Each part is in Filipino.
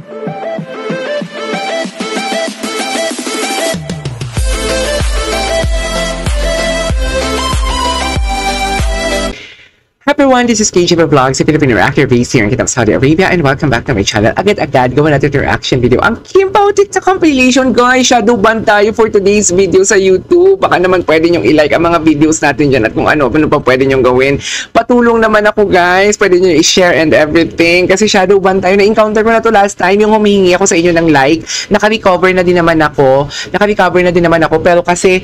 Hi everyone, this is KGB Vlogs, a Filipino reactor based here in Kingdom of Saudi Arabia, and welcome back to my channel. Agad-agad, gawa natin yung reaction video. Ang Kim Pao TikTok compilation, guys. Shadow ban tayo for today's video sa YouTube. Baka naman pwede nyong i-like ang mga videos natin dyan at kung ano pa pwede nyong gawin. Patulong naman ako, guys. Pwede nyo i-share and everything. Kasi shadow ban tayo. Na-encounter ko na to last time, yung humihingi ako sa inyo ng like. Naka-recover na din naman ako. Pero kasi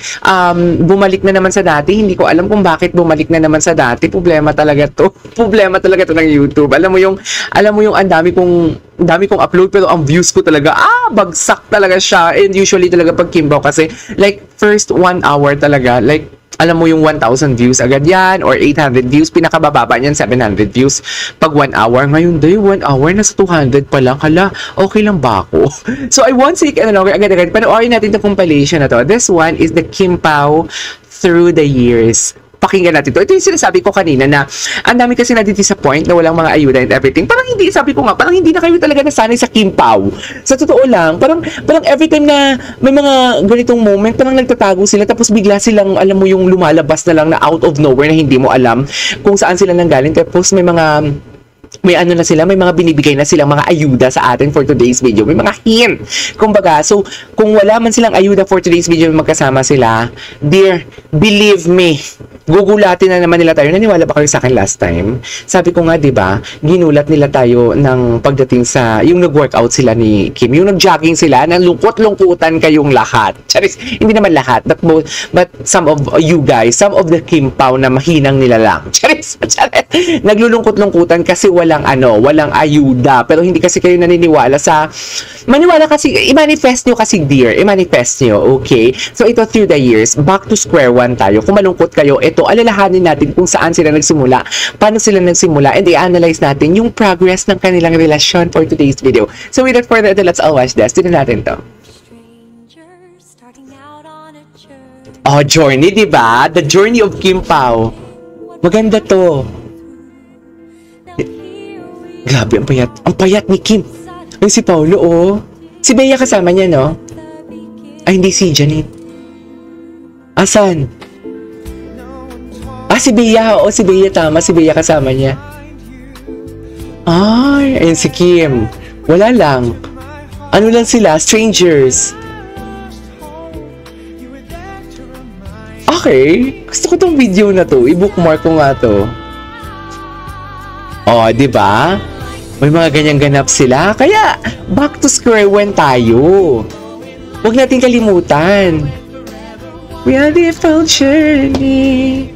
bumalik na naman sa dati. Hindi ko alam kung bakit bumalik na naman sa dati. Problema talaga to ng YouTube. Alam mo yung ang dami kong upload pero ang views ko talaga bagsak talaga siya. And usually talaga pag Kim Pao kasi like first 1 hour talaga like alam mo yung 1,000 views agad yan or 800 views, pinakabababa niyan 700 views pag 1 hour. Ngayon day 1 hour nasa 200 pa lang. Hala, okay lang ba ako? So I won't say agad-agad panoorin natin itong compilation na to. This one is the Kim Pao Through the Years. Pakinggan natin to. Ito yung sinasabi ko kanina na ang dami kasi na-disappoint na walang mga ayuda and everything. Parang hindi na kayo talaga nasanay sa Kim Pao. Sa totoo lang, parang every time na may mga ganitong moment, parang nagtatago sila tapos bigla silang, alam mo yung lumalabas na lang na out of nowhere na hindi mo alam kung saan sila nanggaling. Tapos may mga binibigay na silang mga ayuda sa atin for today's video. May mga hint. Kumbaga, so kung wala man silang ayuda for today's video, magkasama sila, dear, believe me, gugulatin na naman nila tayo. Naniwala ba kayo sa akin last time? Sabi ko nga, 'di ba? Ginulat nila tayo ng pagdating sa yung nag-workout sila ni Kim, yung nag-jogging sila, nang lungkot-lungkutan kayong lahat. Charis, hindi naman lahat, but some of you guys, some of the Kim Pao na mahinang nila lang. Charis. Naglulungkot-lungkutan kasi walang ayuda. Pero hindi kasi kayo naniniwala maniwala kasi, i-manifest nyo kasi dear, i-manifest nyo, okay? So ito through the years, back to square one tayo. Kung malungkot kayo, ito, alalahanin natin kung saan sila nagsimula, paano sila nagsimula, and i-analyze natin yung progress ng kanilang relasyon for today's video. So without further ado, let's all watch this. Tignan natin to. Oh, journey, diba? The journey of Kim Pao. Maganda to. Grabe, ang payat. Ang payat ni Kim. Ay, si Paulo, oh. Si Bea kasama niya, no? Ay, hindi si Janet. Asan? Si Bea. Oo, si Bea. Tama, si Bea kasama niya. Ay, ayun si Kim. Wala lang. Ano lang sila? Strangers. Okay. Gusto ko tong video na to. I-bookmark ko nga to. Oh, di ba? May mga ganyang ganap sila. Kaya, back to square one tayo. Huwag natin kalimutan. We are the full journey.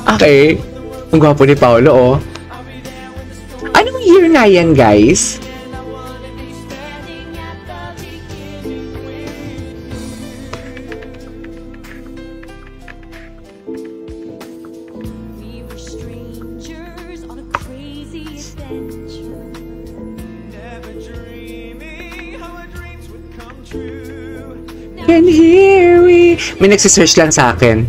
Okay. Ang gwapo ni Paulo, oh. Anong year na yan, guys? And here we... May nagsisearch lang sa akin.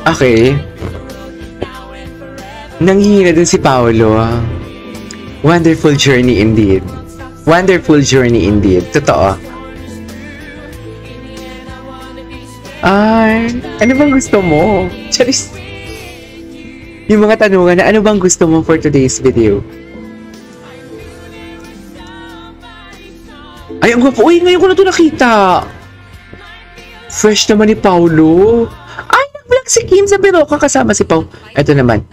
Okay. Nanghihina din si Paulo. Wonderful journey indeed. Wonderful journey indeed. Totoo. Ay, ano bang gusto mo? Charis. Yung mga tanungan na ano bang gusto mo for today's video? Ay, ang gwapo. Uy, ngayon ko na ito nakita. Fresh naman ni Paulo. Ay, nag-vlog si Kim sa Biroka kasama si Pau. Ito naman.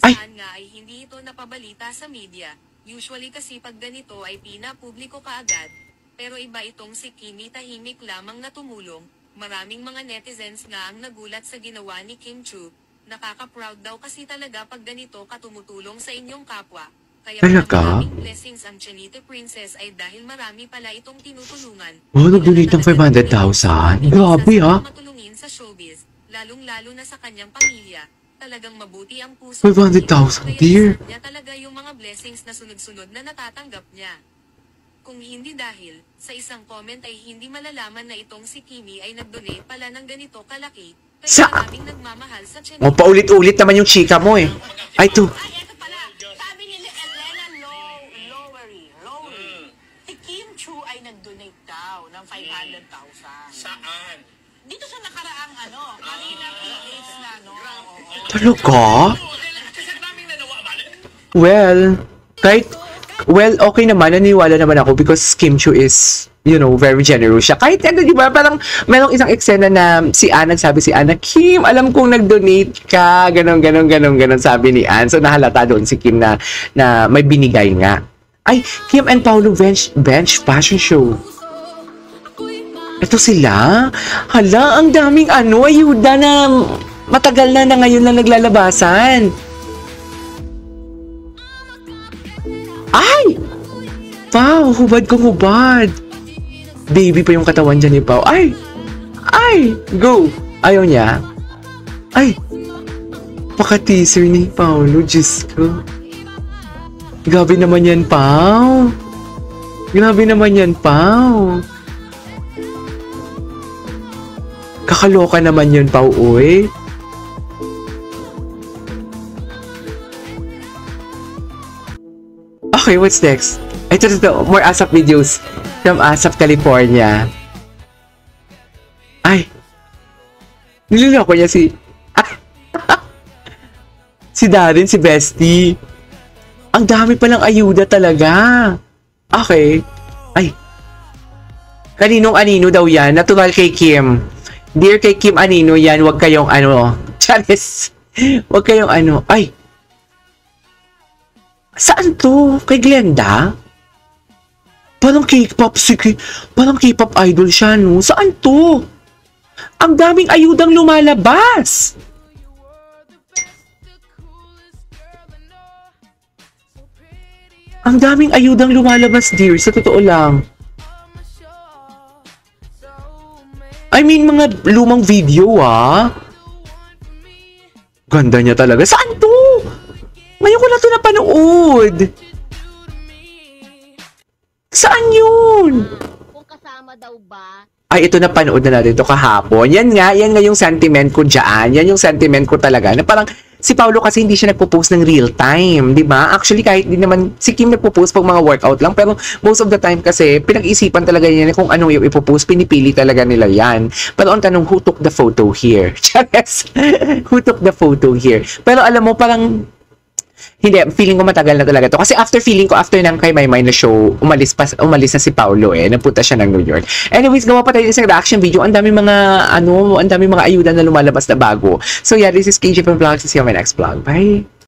Ay! Nga ay hindi ito napabalita sa media. Usually kasi pag ganito ay pinapubliko kaagad. Pero iba itong si Kimi tahimik lamang na tumulong. Maraming mga netizens nga ang nagulat sa ginawa ni Kim Chu. Nakaka-proud daw kasi talaga pag ganito ka tumutulong sa inyong kapwa. Kaya maraming blessings ang Chinita Princess ay dahil marami pala itong tinutulungan. Oh, nag-donate ng 500,000? Grabe, ha? Matulungin sa showbiz, lalong-lalo na sa kanyang pamilya. Talagang mabuti ang puso. 500,000, dear. Niya talaga yung mga blessings na sunod-sunod na natatanggap niya. Kung hindi dahil, sa isang comment ay hindi malalaman na itong si Kimi ay nag-donate pala ng ganito kalaki, kaya maraming nagmamahal sa Chinita. O, paulit-ulit naman yung chika mo eh. Ay, to. Ay, eto pala. Sabi ni Elena Lowery, si Kim Chu ay nag-donate daw ng 500,000. Saan? Dito sa nakaraang kanina PH na, no? Talaga? Kasi daming nanawa, bale. Well, okay naman, naniwala naman ako because Kim Chu is, very generous siya. Kahit di ba, parang merong isang eksena na si Ann, nagsabi si Ann na, Kim, alam kong nag-donate ka, ganon, sabi ni Ann. So, nahalata doon si Kim na may binigay nga. Ay, Kim and Paolo Bench Fashion Show. Ito sila? Hala, ang daming ayuda na matagal na ngayon lang naglalabasan. Ay! Pao, hubad kong hubad. Baby pa yung katawan dyan ni Pao. Ay! Go! Ayaw niya. Ay! Paka-teaser ni Paolo. Diyos ko. Grabe naman yan, Pao. Kakaloka naman yun, Pao, uy. Okay, what's next? Ito. More ASAP videos from ASAP, California. Ay! Niloloko niya si Darin, si Bestie. Ang dami palang ayuda talaga. Okay. Ay. Kaninong anino daw yan? Natural kay Kim. Dear kay Kim Anino yan, wag kayong Charis. Wag kayong Ay. Saan to? Kay Glenda? Parang K-pop idol siya, no? Saan to? Ang daming ayudang lumalabas. Ang daming ayudang lumalabas, dear. Sa totoo lang. I mean, mga lumang video, Ganda niya talaga. Saan to? Ngayon ko na to napanood. Saan yun? Kung kasama daw ba? Ay, ito napanood na natin ito kahapon. Yan nga yung sentiment ko dyan. Yan yung sentiment ko talaga. Na parang, si Paolo kasi hindi siya nagpo-post ng real time, di ba? Actually, kahit di naman, si Kim nagpo-post pag mga workout lang, pero most of the time kasi, pinag-isipan talaga niya kung anong yung ipo-post, pinipili talaga nila yan. Pero ang tanong, who took the photo here? Chares! Who took the photo here? Pero alam mo, parang, hindi, feeling ko matagal na talaga to. Kasi after ng kay Maymay na show, umalis na si Paolo napunta siya ng New York. Anyways, gawa pa tayo isang reaction video. Ang dami mga ayuda na lumalabas na bago. So yeah, this is KJ from Vlogs. See you on my next vlog. Bye!